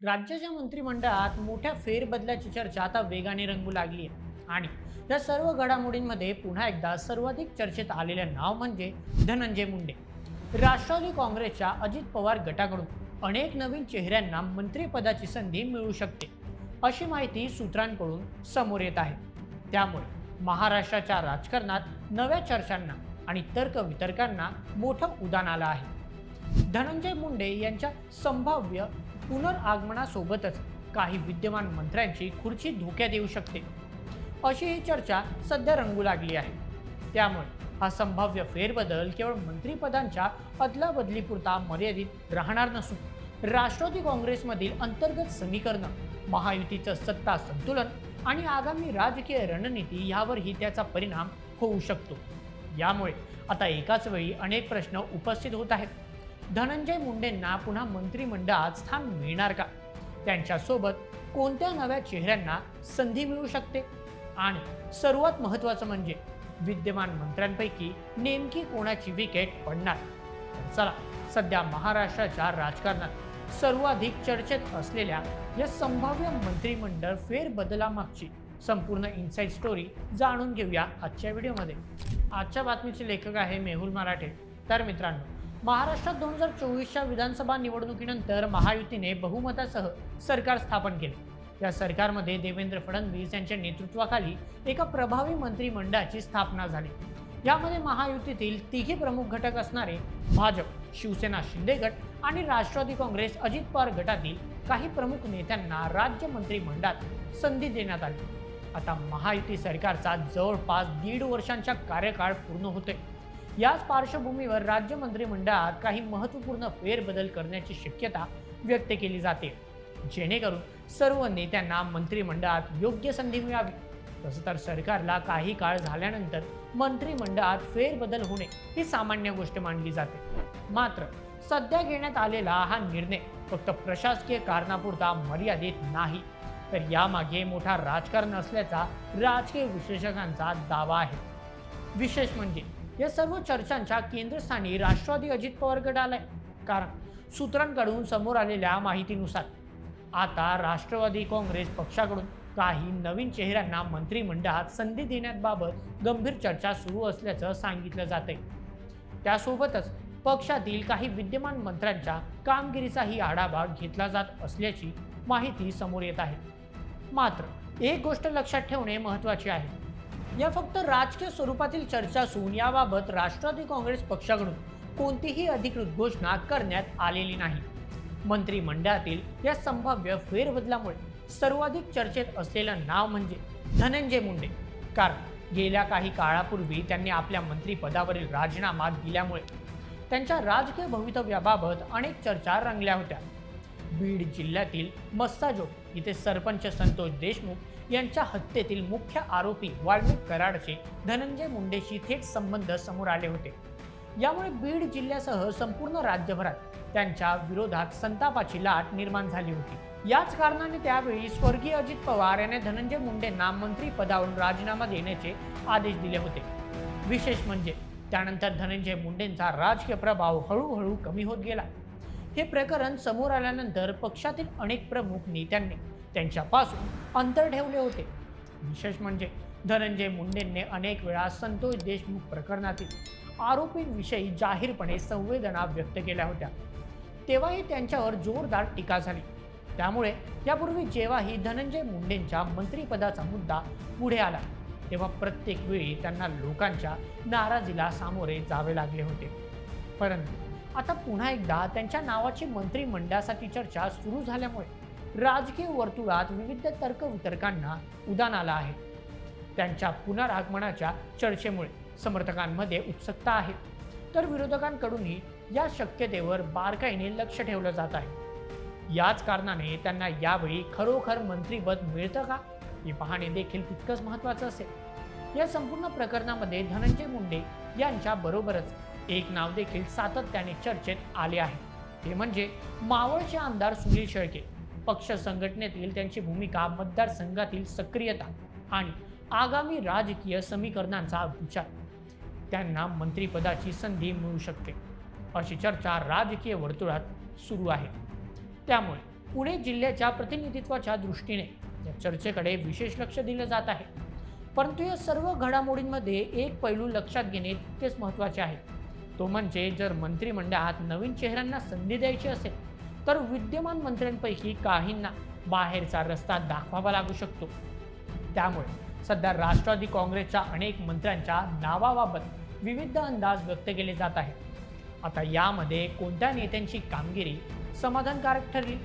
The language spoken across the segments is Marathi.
राज्याच्या मंत्रिमंडळात मोठ्या फेरबदलाची चर्चा आता वेगाने रंगू लागली आहे आणि या सर्व घडामोडींमध्ये पुन्हा एकदा सर्वाधिक चर्चेत आलेले नाव म्हणजे धनंजय मुंडे. राष्ट्रवादी काँग्रेसच्या अजित पवार गटाकडून अनेक नवीन चेहऱ्यांना मंत्रिपदाची संधी मिळू शकते अशी माहिती सूत्रांकडून समोर येत आहे. त्यामुळे महाराष्ट्राच्या राजकारणात नव्या चर्चांना आणि तर्कवितर्कांना मोठं उदान आलं आहे. धनंजय मुंडे यांच्या संभाव्य पुनरागमनासोबतच काही विद्यमान मंत्र्यांची खुर्ची धोक्यात येऊ शकते अशी ही चर्चा सध्या रंगू लागली आहे. त्यामुळे हा संभाव्य फेरबदल केवळ मंत्रिपदांच्या अदलाबदलीपुरता मर्यादित राहणार नसून राष्ट्रवादी काँग्रेसमधील अंतर्गत समीकरणं, महायुतीचं सत्ता संतुलन आणि आगामी राजकीय रणनीती यावरही त्याचा परिणाम होऊ शकतो. यामुळे आता एकाच वेळी अनेक प्रश्न उपस्थित होत आहेत. धनंजय मुंडेंना पुन्हा मंत्रिमंडळात स्थान मिळणार का? त्यांच्यासोबत कोणत्या नव्या चेहऱ्यांना संधी मिळू शकते? आणि सर्वात महत्त्वाचं म्हणजे विद्यमान मंत्र्यांपैकी नेमकी कोणाची विकेट पडणार? तर चला, सध्या महाराष्ट्राच्या राजकारणात सर्वाधिक चर्चेत असलेल्या या संभाव्य मंत्रिमंडळ फेरबदलामागची संपूर्ण इनसाइड स्टोरी जाणून घेऊया आजच्या व्हिडिओमध्ये. आजच्या बातमीचे लेखक आहे मेहुल मराठे. तर मित्रांनो, महाराष्ट्रात 2024च्या विधानसभा निवडणुकीनंतर महायुतीने बहुमतासह सरकार स्थापन केले. या सरकारमध्ये देवेंद्र फडणवीस यांच्या नेतृत्वाखाली एका प्रभावी मंत्रिमंडळाची स्थापना झाली. यामध्ये महायुतीतील तिघे प्रमुख घटक असणारे भाजप, शिवसेना शिंदे गट आणि राष्ट्रवादी काँग्रेस अजित पवार गटातील काही प्रमुख नेत्यांना राज्य मंत्रिमंडळात संधी देण्यात आली. आता महायुती सरकारचा जवळपास 1.5 वर्षांचा कार्यकाळ पूर्ण होतोय. याच पार्श्वभूमीवर राज्य मंत्रिमंडळात काही महत्त्वपूर्ण फेरबदल करण्याची शक्यता व्यक्त केली जाते, जेणेकरून सर्व नेत्यांना मंत्रिमंडळात योग्य संधी मिळावी. तसं तर सरकारला काही काळ झाल्यानंतर मंत्रिमंडळात फेरबदल होणे ही सामान्य गोष्ट मानली जाते. मात्र सध्या घेण्यात आलेला हा निर्णय फक्त प्रशासकीय कारणापुरता मर्यादित नाही, तर यामागे मोठा राजकारण असल्याचा राजकीय विश्लेषकांचा दावा आहे. विशेष म्हणजे या सर्व चर्चांच्या केंद्रस्थानी राष्ट्रवादी अजित पवार गट आलाय. कारण सूत्रांकडून समोर आलेल्या माहितीनुसार आता राष्ट्रवादी काँग्रेस पक्षाकडून काही नवीन चेहऱ्यांना मंत्रिमंडळात संधी देण्याबाबत गंभीर चर्चा सुरू असल्याचं सांगितलं जातंय. त्यासोबतच पक्षातील काही विद्यमान मंत्र्यांच्या कामगिरीचाही आढावा घेतला जात असल्याची माहिती समोर येत आहे. मात्र एक गोष्ट लक्षात ठेवणे महत्त्वाचे आहे. या फक्त राजकीय स्वरूपातील चर्चा असून याबाबत राष्ट्रवादी काँग्रेस पक्षाकडून कोणतीही अधिकृत घोषणा करण्यात आलेली नाही. मंत्रिमंडळातील या संभाव्य फेरबदलामुळे सर्वाधिक चर्चेत असलेलं नाव म्हणजे धनंजय मुंडे. कारण गेल्या काही काळापूर्वी त्यांनी आपल्या मंत्रिपदावरील राजीनामा दिल्यामुळे त्यांच्या राजकीय भवितव्याबाबत अनेक चर्चा रंगल्या होत्या. बीड जिल्ह्यातील मस्साजोग इथे सरपंच संतोष देशमुख यांच्या हत्येतील मुख्य आरोपी वाल्मिक कराडचे धनंजय मुंडेशी थेट संबंध समोर आले होते. यामुळे बीड जिल्ह्यासह संपूर्ण राज्यभरात त्यांच्या विरोधात संतापाची लाट निर्माण झाली होती. याच कारणाने त्यावेळी स्वर्गीय अजित पवार यांनी धनंजय मुंडेंना मंत्रिपदावरून राजीनामा देण्याचे आदेश दिले होते. विशेष म्हणजे त्यानंतर धनंजय मुंडेंचा राजकीय प्रभाव हळूहळू कमी होत गेला. हे प्रकरण समोर आल्यानंतर पक्षातील अनेक प्रमुख नेत्यांनी त्यांच्यापासून अंतर ठेवले होते. विशेष म्हणजे धनंजय मुंडेंनी अनेक वेळा संतोष देशमुख प्रकरणातील आरोपींविषयी जाहीरपणे संवेदना व्यक्त केल्या होत्या. तेव्हाही त्यांच्यावर जोरदार टीका झाली. त्यामुळे यापूर्वी जेव्हाही धनंजय मुंडेंच्या मंत्रिपदाचा मुद्दा पुढे आला तेव्हा प्रत्येक वेळी त्यांना लोकांच्या नाराजीला सामोरे जावे लागले होते. परंतु आता पुन्हा एकदा त्यांच्या नावाची मंत्रिमंडळासाठी चर्चा सुरू झाल्यामुळे राजकीय वर्तुळात विविध तर्कवितर्कांना उधाण आलं आहे. त्यांच्या पुनरागमनाच्या चर्चेमुळे समर्थकांमध्ये उत्सुकता आहे, तर विरोधकांकडूनही या शक्यतेवर बारकाईने लक्ष ठेवलं जात आहे. याच कारणाने त्यांना यावेळी खरोखर मंत्रिपद मिळतं का हे पाहणे देखील तितकंच महत्त्वाचं असेल. या संपूर्ण प्रकरणामध्ये धनंजय मुंडे यांच्या बरोबरच एक नाव देखील सातत्याने चर्चेत आले आहे. ते म्हणजे मावळचे आमदार सुनील शेळके. पक्ष संघटनेतील त्यांची भूमिका, मतदारसंघातील सक्रियता आणि आगामी राजकीय समीकरणांचा विचार त्यांना मंत्रिपदाची संधी मिळू शकते अशी चर्चा राजकीय वर्तुळात सुरू आहे. त्यामुळे पुणे जिल्ह्याच्या प्रतिनिधित्वाच्या दृष्टीने या चर्चेकडे विशेष लक्ष दिलं जात आहे. परंतु या सर्व घडामोडींमध्ये एक पैलू लक्षात घेणे तितकेच महत्त्वाचे आहे. तो म्हणजे जर मंत्रिमंडळात नवीन चेहऱ्यांना संधी द्यायची असेल तर विद्यमान मंत्र्यांपैकी काहींना बाहेरचा रस्ता दाखवावा लागू शकतो. त्यामुळे सध्या राष्ट्रवादी काँग्रेसच्या अनेक मंत्र्यांच्या नावाबाबत विविध अंदाज व्यक्त केले जात आहेत. आता यामध्ये कोणत्या नेत्यांची कामगिरी समाधानकारक ठरली,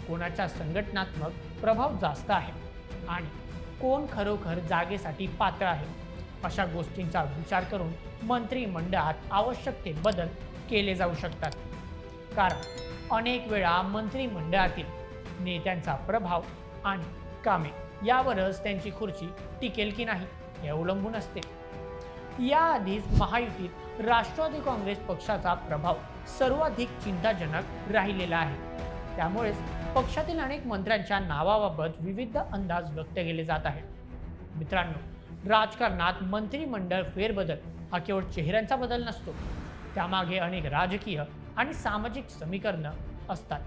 कोणाचा संघटनात्मक प्रभाव जास्त आहे आणि कोण खरोखर जागेसाठी पात्र आहे, अशा गोष्टींचा विचार करून मंत्रिमंडळात आवश्यक ते बदल केले जाऊ शकतात. कारण अनेक वेळा मंत्रिमंडळातील नेत्यांचा प्रभाव आणि कामे यावरच त्यांची खुर्ची टिकेल की नाही हे अवलंबून असते. याआधीच महायुतीत राष्ट्रवादी काँग्रेस पक्षाचा प्रभाव सर्वाधिक चिंताजनक राहिलेला आहे. त्यामुळेच पक्षातील अनेक मंत्र्यांच्या नावाबाबत विविध अंदाज व्यक्त केले जात आहेत. मित्रांनो, राजकारणात मंत्रिमंडळ फेरबदल हा केवळ चेहऱ्यांचा बदल नसतो. त्यामागे अनेक राजकीय आणि सामाजिक समीकरणं असतात.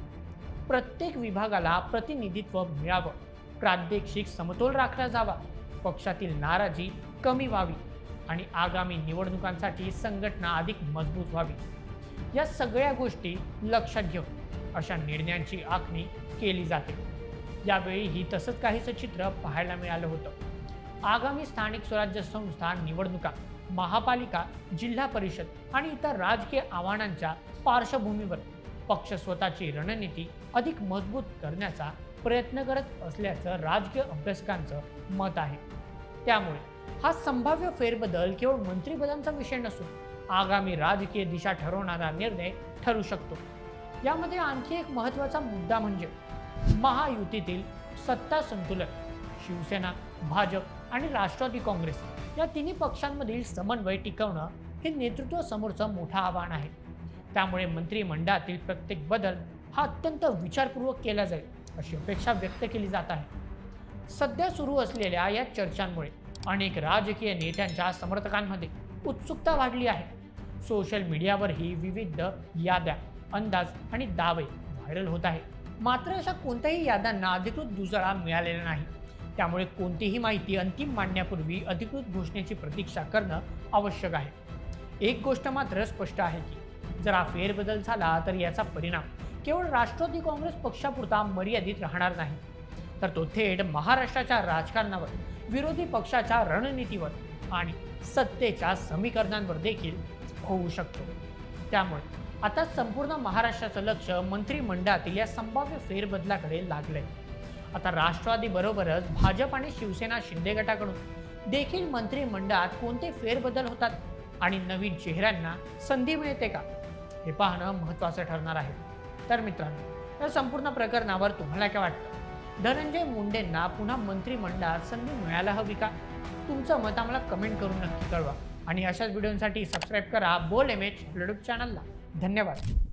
प्रत्येक विभागाला प्रतिनिधित्व मिळावं, प्रादेशिक समतोल राखला जावा, पक्षातील नाराजी कमी व्हावी आणि आगामी निवडणुकांसाठी संघटना अधिक मजबूत व्हावी, या सगळ्या गोष्टी लक्षात घेऊन अशा निर्णयांची आखणी केली जाते. यावेळीही तसंच काहीसं चित्र पाहायला मिळालं होतं. आगामी स्थानिक स्वराज्य संस्था निवडणुका, महापालिका, जिल्हा परिषद आणि इतर राजकीय आव्हानांच्या पार्श्वभूमीवर पक्ष स्वतःची रणनीती अधिक मजबूत करण्याचा प्रयत्न करत असल्याचं राजकीय अभ्यासकांचं मत आहे. त्यामुळे हा संभाव्य फेरबदल केवळ मंत्रिपदांचा विषय नसून आगामी राजकीय दिशा ठरवणारा निर्णय ठरू शकतो. यामध्ये आणखी एक महत्त्वाचा मुद्दा म्हणजे महायुतीतील सत्ता संतुलन. शिवसेना, भाजप आणि राष्ट्रवादी काँग्रेस या तिन्ही पक्षांमधील समन्वय टिकवणं हे नेतृत्वासमोरचं मोठं आव्हान आहे. त्यामुळे मंत्रिमंडळातील प्रत्येक बदल हा अत्यंत विचारपूर्वक केला जाईल अशी अपेक्षा व्यक्त केली जात आहे. सध्या सुरू असलेल्या या चर्चांमुळे अनेक राजकीय नेत्यांच्या समर्थकांमध्ये उत्सुकता वाढली आहे. सोशल मीडियावरही विविध याद्या, अंदाज आणि दावे व्हायरल होत आहेत. मात्र अशा कोणत्याही याद्यांना अधिकृत दुजोरा मिळालेला नाही. त्यामुळे कोणतीही माहिती अंतिम मांडण्यापूर्वी अधिकृत घोषणेची प्रतीक्षा करणं आवश्यक आहे. एक गोष्ट मात्र स्पष्ट आहे की जर हा फेरबदल झाला तर याचा परिणाम केवळ राष्ट्रवादी काँग्रेस पक्षापुरता मर्यादित राहणार नाही, तर तो थेट महाराष्ट्राच्या राजकारणावर, विरोधी पक्षाच्या रणनीतीवर आणि सत्तेच्या समीकरणांवर देखील होऊ शकतो. त्यामुळे आता संपूर्ण महाराष्ट्राचं लक्ष मंत्रिमंडळातील या संभाव्य फेरबदलाकडे लागलंय. आता राष्ट्रवादी बरोबरच भाजप आणि शिवसेना शिंदे गटाकडून देखील मंत्रिमंडळात कोणते फेरबदल होतात आणि नवीन चेहऱ्यांना संधी मिळते का हे पाहणं महत्त्वाचं ठरणार आहे. तर मित्रांनो, या संपूर्ण प्रकरणावर तुम्हाला काय वाटतं? धनंजय मुंडेंना पुन्हा मंत्रिमंडळात संधी मिळायला हवी का? तुमचं मत आम्हाला कमेंट करून नक्की कळवा आणि अशाच व्हिडिओसाठी सबस्क्राईब करा बोल एमएच यूट्यूब चॅनलला. धन्यवाद.